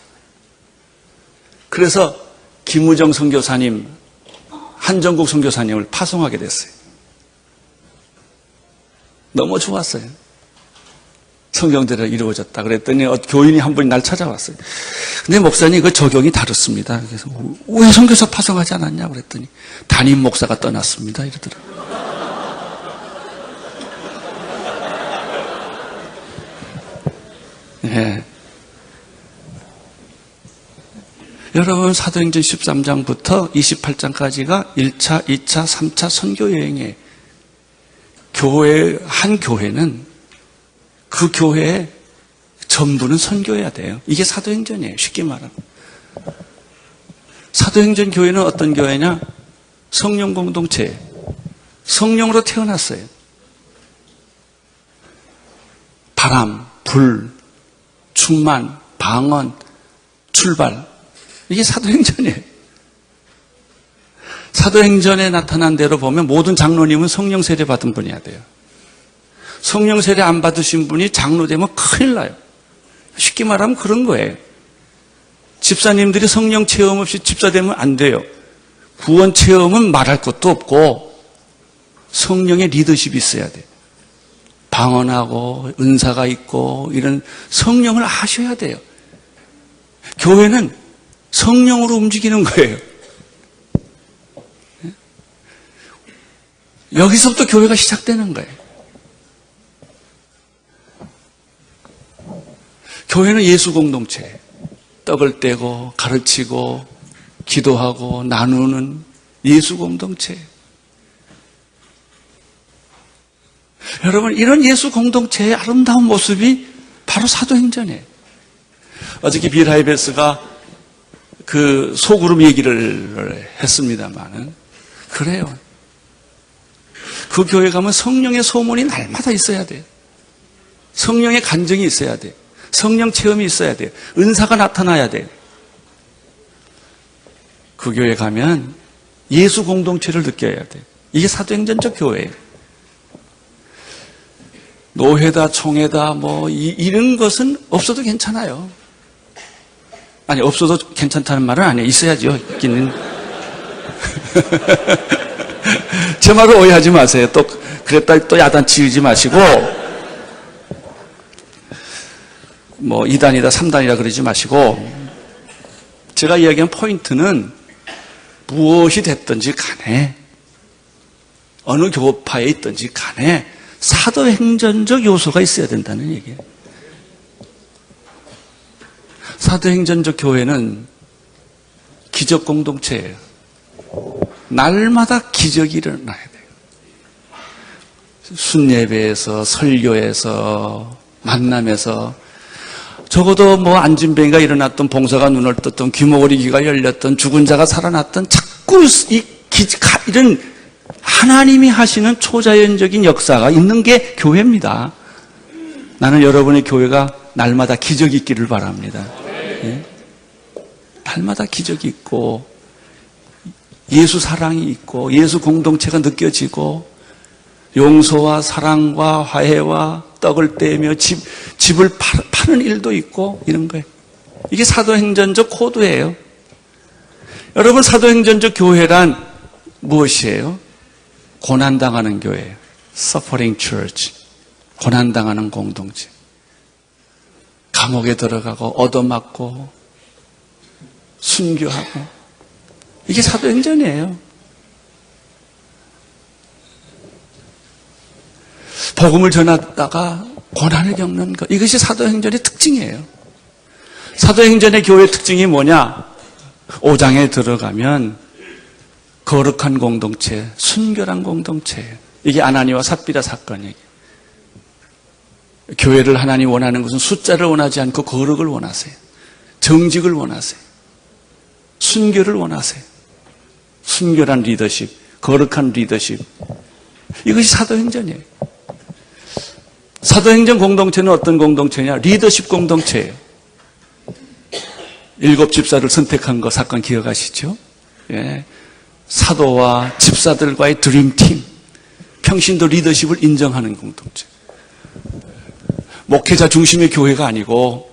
Speaker 3: 그래서 김우정 선교사님, 한정국 선교사님을 파송하게 됐어요. 너무 좋았어요. 성경대로 이루어졌다. 그랬더니 교인이 한 분이 날 찾아왔어요. 근데 목사님 그 적용이 다릅니다. 그래서 왜 선교사 파송하지 않았냐 그랬더니 담임 목사가 떠났습니다. 이러더라고요. 네. 여러분 사도행전 13장부터 28장까지가 1차, 2차, 3차 선교여행이에요. 한 교회는 그 교회의 전부는 선교해야 돼요. 이게 사도행전이에요. 쉽게 말하면. 사도행전 교회는 어떤 교회냐? 성령 공동체. 성령으로 태어났어요. 바람, 불, 충만, 방언, 출발. 이게 사도행전이에요. 사도행전에 나타난 대로 보면 모든 장로님은 성령 세례 받은 분이어야 돼요. 성령 세례 안 받으신 분이 장로 되면 큰일 나요. 쉽게 말하면 그런 거예요. 집사님들이 성령 체험 없이 집사 되면 안 돼요. 구원 체험은 말할 것도 없고 성령의 리더십이 있어야 돼요. 방언하고 은사가 있고 이런 성령을 아셔야 돼요. 교회는 성령으로 움직이는 거예요. 여기서부터 교회가 시작되는 거예요. 교회는 예수 공동체, 떡을 떼고 가르치고 기도하고 나누는 예수 공동체. 여러분 이런 예수 공동체의 아름다운 모습이 바로 사도행전이에요. 어저께 빌하이베스가 그 소그룹 얘기를 했습니다만은 그래요. 그 교회 가면 성령의 소문이 날마다 있어야 돼요. 성령의 간증이 있어야 돼요. 성령 체험이 있어야 돼요. 은사가 나타나야 돼요. 그 교회 가면 예수 공동체를 느껴야 돼요. 이게 사도행전적 교회예요. 노회다, 총회다, 이런 것은 없어도 괜찮아요. 아니, 없어도 괜찮다는 말은 아니에요. 있어야죠. 있기는. 제 말을 오해하지 마세요. 또, 그랬다 또 야단 치우지 마시고, 2단이다, 3단이다 그러지 마시고, 제가 이야기한 포인트는 무엇이 됐든지 간에, 어느 교파에 있든지 간에 사도행전적 요소가 있어야 된다는 얘기예요. 사도행전적 교회는 기적 공동체예요. 날마다 기적이 일어나야 돼요. 순예배에서, 설교에서, 만남에서, 적어도 안진뱅이가 일어났던, 봉사가 눈을 떴던, 귀머거리 귀가 열렸던, 죽은 자가 살아났던, 자꾸 이런 하나님이 하시는 초자연적인 역사가 있는 게 교회입니다. 나는 여러분의 교회가 날마다 기적이 있기를 바랍니다. 예? 날마다 기적이 있고, 예수 사랑이 있고, 예수 공동체가 느껴지고, 용서와 사랑과 화해와 떡을 떼며 집을 파는 일도 있고, 이런 거예요. 이게 사도행전적 코드예요. 여러분, 사도행전적 교회란 무엇이에요? 고난당하는 교회예요. Suffering Church. 고난당하는 공동체. 감옥에 들어가고, 얻어맞고, 순교하고. 이게 사도행전이에요. 복음을 전하다가 고난을 겪는 것. 이것이 사도행전의 특징이에요. 사도행전의 교회의 특징이 뭐냐? 5장에 들어가면 거룩한 공동체, 순결한 공동체예요. 이게 아나니와 삽비라 사건이에요. 교회를 하나님 원하는 것은 숫자를 원하지 않고 거룩을 원하세요. 정직을 원하세요. 순결을 원하세요. 순결한 리더십, 거룩한 리더십. 이것이 사도행전이에요. 사도행전 공동체는 어떤 공동체냐? 리더십 공동체예요. 7 집사를 선택한 거 사건 기억하시죠? 예. 사도와 집사들과의 드림팀. 평신도 리더십을 인정하는 공동체. 목회자 중심의 교회가 아니고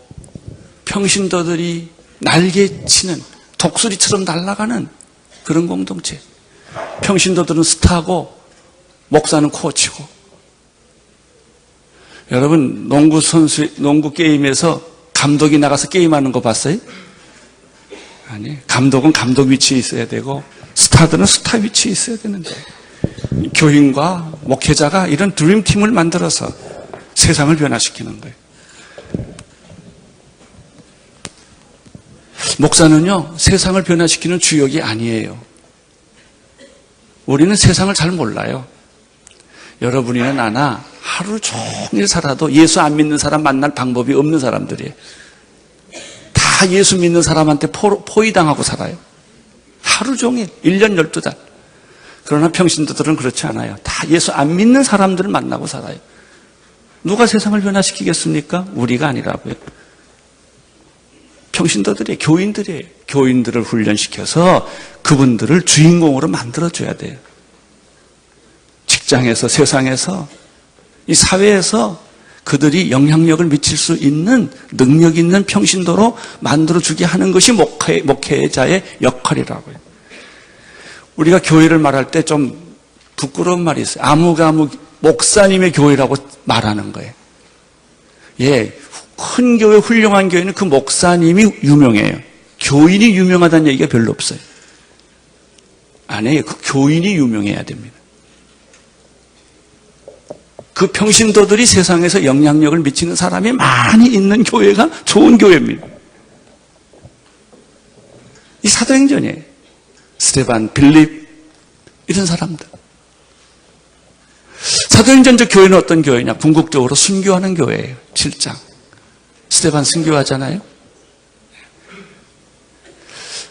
Speaker 3: 평신도들이 날개치는 독수리처럼 날아가는 그런 공동체. 평신도들은 스타고 목사는 코치고. 여러분, 농구 게임에서 감독이 나가서 게임하는 거 봤어요? 아니, 감독은 감독 위치에 있어야 되고 스타들은 스타 위치에 있어야 되는데, 교인과 목회자가 이런 드림팀을 만들어서 세상을 변화시키는 거예요. 목사는요, 세상을 변화시키는 주역이 아니에요. 우리는 세상을 잘 몰라요. 여러분이나 나나 하루 종일 살아도 예수 안 믿는 사람 만날 방법이 없는 사람들이에요. 다 예수 믿는 사람한테 포위당하고 살아요. 하루 종일, 1년 12달. 그러나 평신도들은 그렇지 않아요. 다 예수 안 믿는 사람들을 만나고 살아요. 누가 세상을 변화시키겠습니까? 우리가 아니라고요. 평신도들이에요. 교인들이에요. 교인들을 훈련시켜서 그분들을 주인공으로 만들어줘야 돼요. 직장에서, 세상에서, 이 사회에서 그들이 영향력을 미칠 수 있는 능력 있는 평신도로 만들어주게 하는 것이 목회자의 역할이라고요. 우리가 교회를 말할 때 좀 부끄러운 말이 있어요. 아무가무 목사님의 교회라고 말하는 거예요. 예, 큰 교회, 훌륭한 교회는 그 목사님이 유명해요. 교인이 유명하다는 얘기가 별로 없어요. 아니에요. 그 교인이 유명해야 됩니다. 그 평신도들이 세상에서 영향력을 미치는 사람이 많이 있는 교회가 좋은 교회입니다. 이 사도행전이에요. 스테반, 빌립, 이런 사람들. 사도행전적 교회는 어떤 교회냐? 궁극적으로 순교하는 교회예요. 7장. 스테반 순교하잖아요.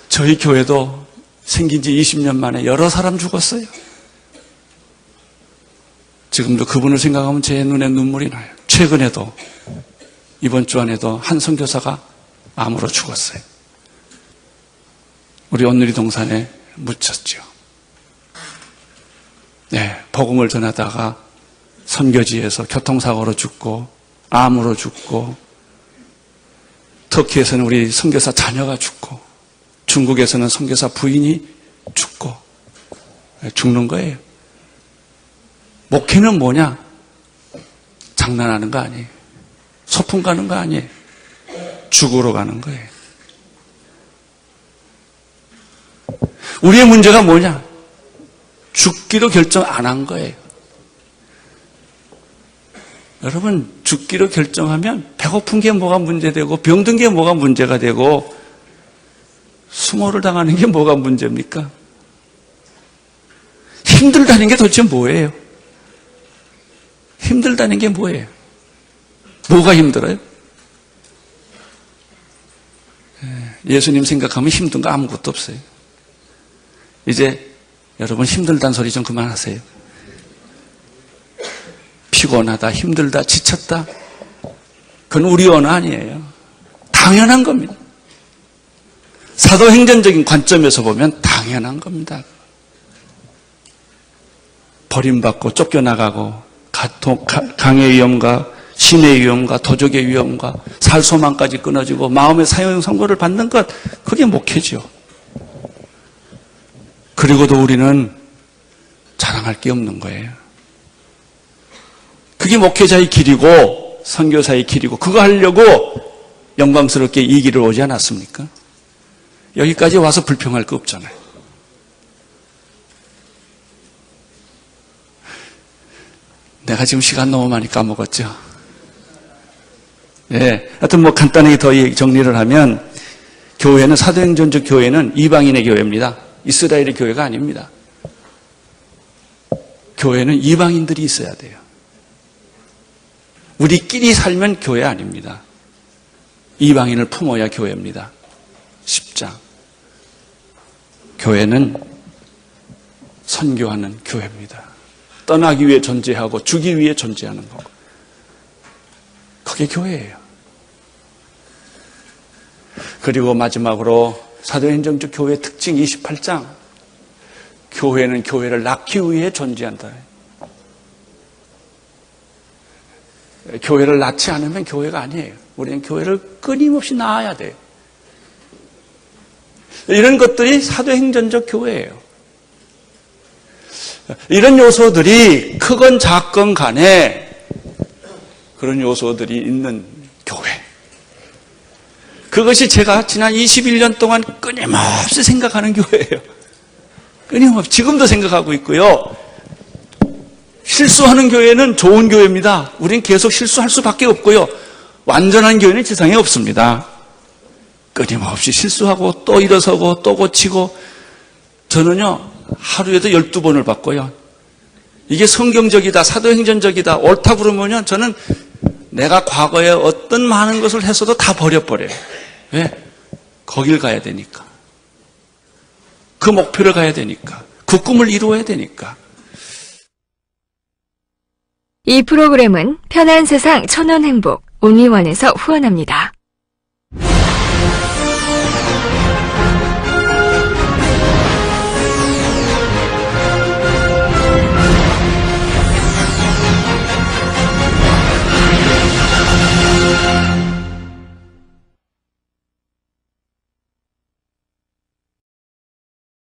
Speaker 3: 저희 교회도 생긴 지 20년 만에 여러 사람 죽었어요. 지금도 그분을 생각하면 제 눈에 눈물이 나요. 최근에도, 이번 주 안에도 한 선교사가 암으로 죽었어요. 우리 온누리 동산에 묻혔죠. 복음을 전하다가 선교지에서 교통사고로 죽고 암으로 죽고, 터키에서는 우리 선교사 자녀가 죽고, 중국에서는 선교사 부인이 죽고, 죽는 거예요. 목회는 뭐냐? 장난하는 거 아니에요. 소풍 가는 거 아니에요. 죽으러 가는 거예요. 우리의 문제가 뭐냐? 죽기로 결정 안 한 거예요. 여러분, 죽기로 결정하면 배고픈 게 뭐가 문제되고 병든 게 뭐가 문제가 되고 수모를 당하는 게 뭐가 문제입니까? 힘들다는 게 도대체 뭐예요? 힘들다는 게 뭐예요? 뭐가 힘들어요? 예수님 생각하면 힘든 거 아무것도 없어요. 이제 여러분 힘들다는 소리 좀 그만하세요. 피곤하다, 힘들다, 지쳤다. 그건 우리 언어 아니에요. 당연한 겁니다. 사도행전적인 관점에서 보면 당연한 겁니다. 버림받고 쫓겨나가고 강의 위험과 신의 위험과 도적의 위험과 살 소망까지 끊어지고 마음의 사형 선고를 받는 것, 그게 목회죠. 그리고도 우리는 자랑할 게 없는 거예요. 그게 목회자의 길이고 선교사의 길이고, 그거 하려고 영광스럽게 이 길을 오지 않았습니까? 여기까지 와서 불평할 거 없잖아요. 내가 지금 시간 너무 많이 까먹었죠? 하여튼 뭐 간단하게 더 정리를 하면, 교회는, 사도행전적 교회는 이방인의 교회입니다. 이스라엘의 교회가 아닙니다. 교회는 이방인들이 있어야 돼요. 우리끼리 살면 교회 아닙니다. 이방인을 품어야 교회입니다. 10장. 교회는 선교하는 교회입니다. 떠나기 위해 존재하고 주기 위해 존재하는 거고, 그게 교회예요. 그리고 마지막으로 사도행전적 교회의 특징 28장. 교회는 교회를 낳기 위해 존재한다. 교회를 낳지 않으면 교회가 아니에요. 우리는 교회를 끊임없이 낳아야 돼요. 이런 것들이 사도행전적 교회예요. 이런 요소들이 크건 작건 간에 그런 요소들이 있는 교회. 그것이 제가 지난 21년 동안 끊임없이 생각하는 교회예요. 끊임없이 지금도 생각하고 있고요. 실수하는 교회는 좋은 교회입니다. 우린 계속 실수할 수밖에 없고요. 완전한 교회는 지상에 없습니다. 끊임없이 실수하고 또 일어서고 또 고치고, 저는요 하루에도 12번을 바꿔요. 이게 성경적이다, 사도행전적이다, 옳다 그러면요 저는 내가 과거에 어떤 많은 것을 했어도 다 버려버려요. 왜? 거길 가야 되니까. 그 목표를 가야 되니까. 그 꿈을 이루어야 되니까.
Speaker 4: 이 프로그램은 편한 세상 천원 행복 온리원에서 후원합니다.